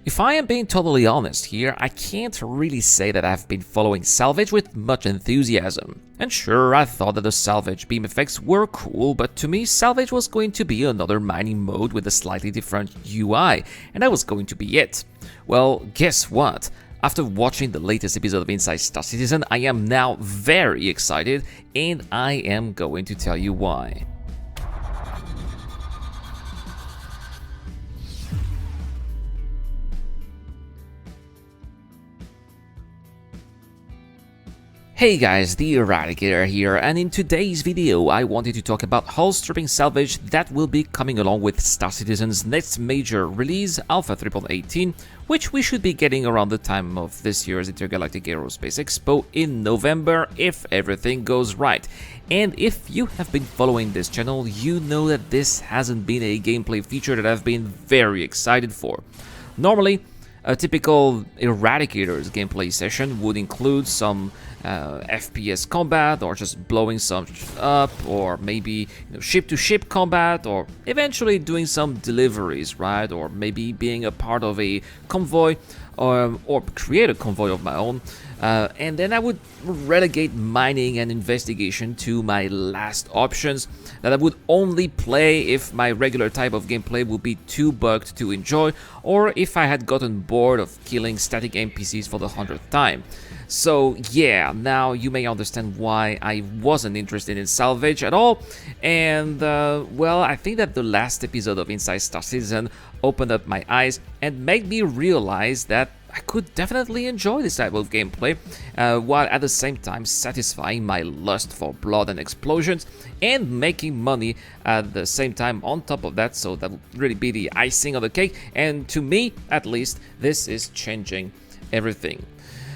If I am being totally honest here, I can't really say that I've been following Salvage with much enthusiasm. And sure, I thought that the Salvage beam effects were cool, but to me Salvage was going to be another mining mode with a slightly different UI, and that was going to be it. Well, guess what? After watching the latest episode of Inside Star Citizen, I am now very excited, and I am going to tell you why. Hey guys, the Eradicator here, and in today's video I wanted to talk about hull stripping salvage that will be coming along with Star Citizen's next major release, Alpha 3.18, which we should be getting around the time of this year's Intergalactic Aerospace Expo in November if everything goes right. And if you have been following this channel, you know that this hasn't been a gameplay feature that I've been very excited for. Normally, a typical Eradicator's gameplay session would include some FPS combat, or just blowing some up, or maybe ship-to-ship combat, or eventually doing some deliveries, right? Or maybe being a part of a convoy, or create a convoy of my own. And then I would relegate mining and investigation to my last options that I would only play if my regular type of gameplay would be too bugged to enjoy, or if I had gotten bored of killing static NPCs for the 100th time. So yeah, now you may understand why I wasn't interested in Salvage at all, and well, I think that the last episode of Inside Star Citizen opened up my eyes and made me realize that I could definitely enjoy this type of gameplay, while at the same time satisfying my lust for blood and explosions and making money at the same time on top of that, so that would really be the icing on the cake, and to me, at least, this is changing everything.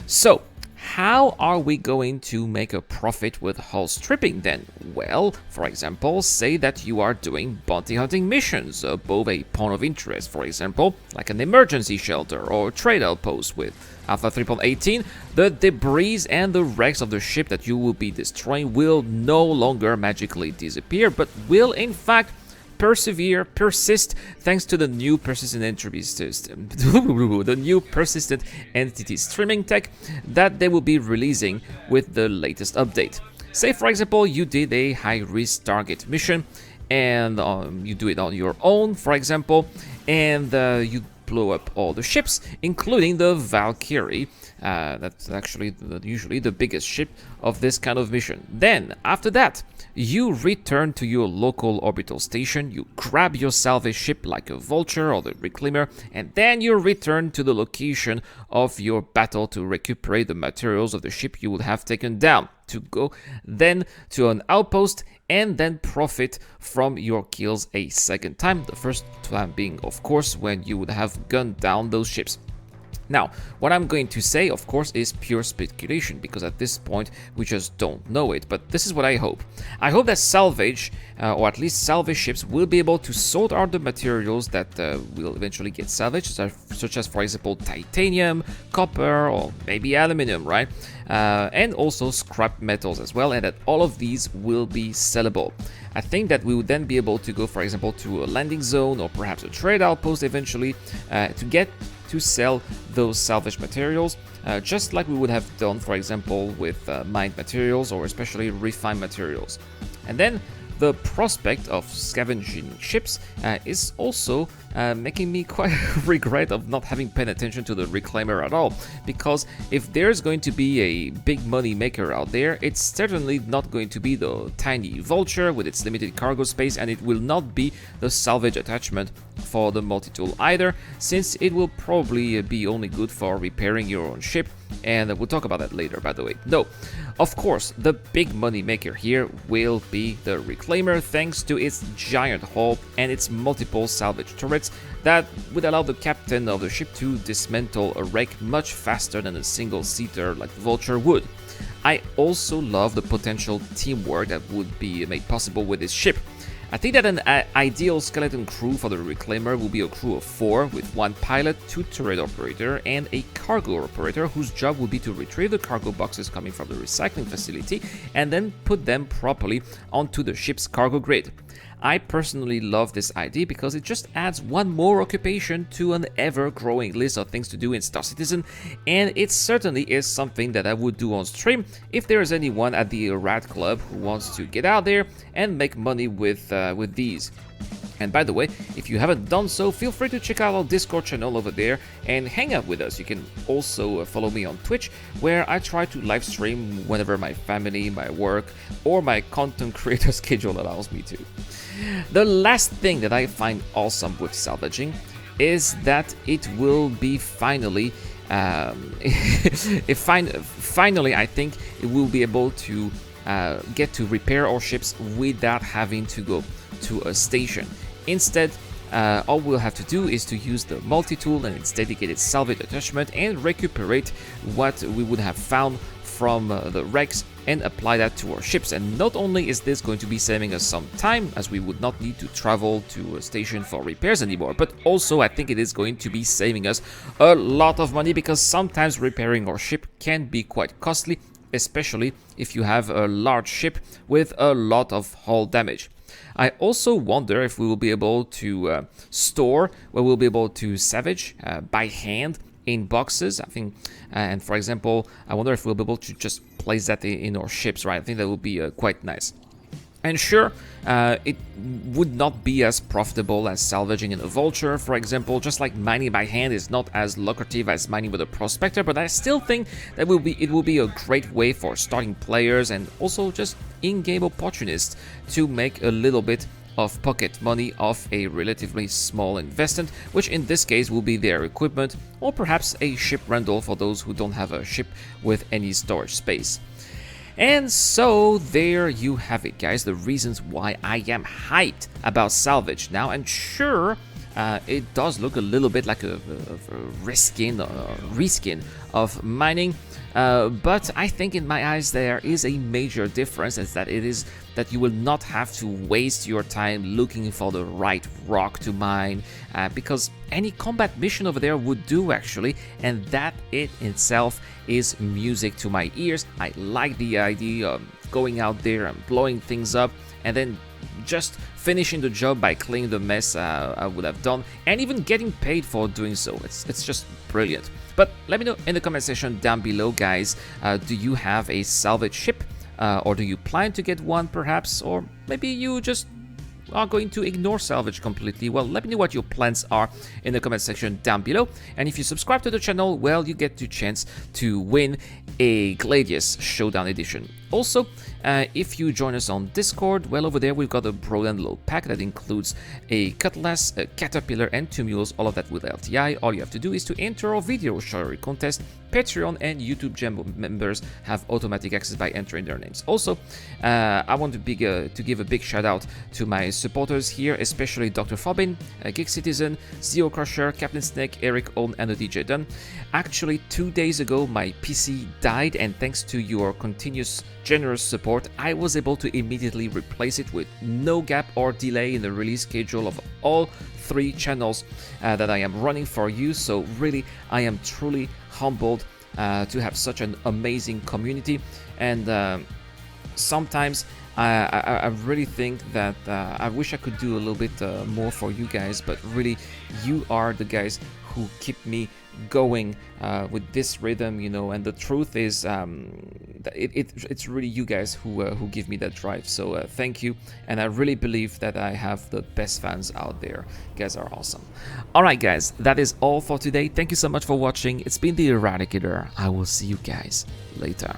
So, how are we going to make a profit with hull stripping then? Well, for example, say that you are doing bounty hunting missions above a point of interest, for example, like an emergency shelter or trade outpost. With Alpha 3.18, the debris and the wrecks of the ship that you will be destroying will no longer magically disappear, but will in fact persist thanks to the new persistent entity system, the new persistent entity streaming tech that they will be releasing with the latest update. Say for example you did a high-risk target mission and you do it on your own, for example, and you blow up all the ships, including the Valkyrie. That's actually usually the biggest ship of this kind of mission. Then, after that, you return to your local orbital station, you grab your salvage ship like a vulture or the reclaimer, and then you return to the location of your battle to recuperate the materials of the ship you would have taken down, to go then to an outpost and then profit from your kills a second time, the first time being of course when you would have gunned down those ships. Now, what I'm going to say, of course, is pure speculation, because at this point we just don't know it, but this is what I hope. I hope that Salvage, or at least salvage ships, will be able to sort out the materials that will eventually get salvaged, such as, for example, titanium, copper, or maybe aluminum, right? And also scrap metals as well, and that all of these will be sellable. I think that we would then be able to go, for example, to a landing zone or perhaps a trade outpost eventually to get to sell those salvage materials, just like we would have done, for example, with mined materials or especially refined materials. And then the prospect of scavenging ships is also making me quite regret of not having paid attention to the reclaimer at all, because if there's going to be a big money maker out there, it's certainly not going to be the tiny vulture with its limited cargo space, and it will not be the salvage attachment for the multi-tool either, since it will probably be only good for repairing your own ship, and we'll talk about that later, by the way. No, of course, the big money maker here will be the reclaimer, thanks to its giant hull and its multiple salvage turrets that would allow the captain of the ship to dismantle a wreck much faster than a single-seater like the Vulture would. I also love the potential teamwork that would be made possible with this ship. I think that an ideal skeleton crew for the Reclaimer will be a crew of 4, with 1 pilot, 2 turret operator, and a cargo operator whose job will be to retrieve the cargo boxes coming from the recycling facility and then put them properly onto the ship's cargo grid. I personally love this idea because it just adds one more occupation to an ever-growing list of things to do in Star Citizen, and it certainly is something that I would do on stream if there is anyone at the Rad Club who wants to get out there and make money with these. And by the way, if you haven't done so, feel free to check out our Discord channel over there and hang out with us. You can also follow me on Twitch, where I try to live stream whenever my family, my work, or my content creator schedule allows me to. The last thing that I find awesome with salvaging is that it will be finally, finally I think it will be able to get to repair our ships without having to go to a station. Instead, all we'll have to do is to use the multi-tool and its dedicated salvage attachment and recuperate what we would have found from the wrecks and apply that to our ships. And not only is this going to be saving us some time, as we would not need to travel to a station for repairs anymore, but also I think it is going to be saving us a lot of money, because sometimes repairing our ship can be quite costly, especially if you have a large ship with a lot of hull damage. I also wonder if we will be able to store, where we'll be able to salvage by hand in boxes. I think, and for example, I wonder if we'll be able to just place that in our ships, right? I think that would be quite nice. And sure, it would not be as profitable as salvaging in a vulture, for example, just like mining by hand is not as lucrative as mining with a prospector, but I still think that it will be a great way for starting players and also just in-game opportunists to make a little bit of pocket money off a relatively small investment, which in this case will be their equipment or perhaps a ship rental for those who don't have a ship with any storage space. And so there you have it, guys, the reasons why I am hyped about salvage now. And sure, it does look a little bit like a reskin of mining, but I think in my eyes there is a major difference, is that it is that you will not have to waste your time looking for the right rock to mine, because any combat mission over there would do actually, and that in itself is music to my ears. I like the idea of going out there and blowing things up and then just finishing the job by cleaning the mess I would have done, and even getting paid for doing so. It's just brilliant. But let me know in the comment section down below, guys, do you have a salvage ship? Or do you plan to get one perhaps, or maybe you just are going to ignore salvage completely? Well, let me know what your plans are in the comment section down below. And if you subscribe to the channel, well, you get the chance to win a Gladius Showdown Edition. Also, if you join us on Discord, well, over there we've got a broad and low pack that includes a cutlass, a caterpillar, and 2 mules, all of that with LTI. All you have to do is to enter our video story contest. Patreon and YouTube Gem members have automatic access by entering their names. Also, I want to give a big shout out to my supporters here, especially Dr. Fobin, Geek Citizen, Zeo Crusher, Captain Snake, Eric Own, and the DJ Dunn. Actually, 2 days ago my PC died, and thanks to your continuous generous support, I was able to immediately replace it with no gap or delay in the release schedule of all 3 channels that I am running for you. So really, I am truly humbled to have such an amazing community, and sometimes I really think that I wish I could do a little bit more for you guys, but really you are the guys who keep me going with this rhythm, you know. And the truth is, it's really you guys who give me that drive. So thank you, and I really believe that I have the best fans out there. You guys are awesome. All right, guys, that is all for today. Thank you so much for watching. It's been the Eradicator. I will see you guys later.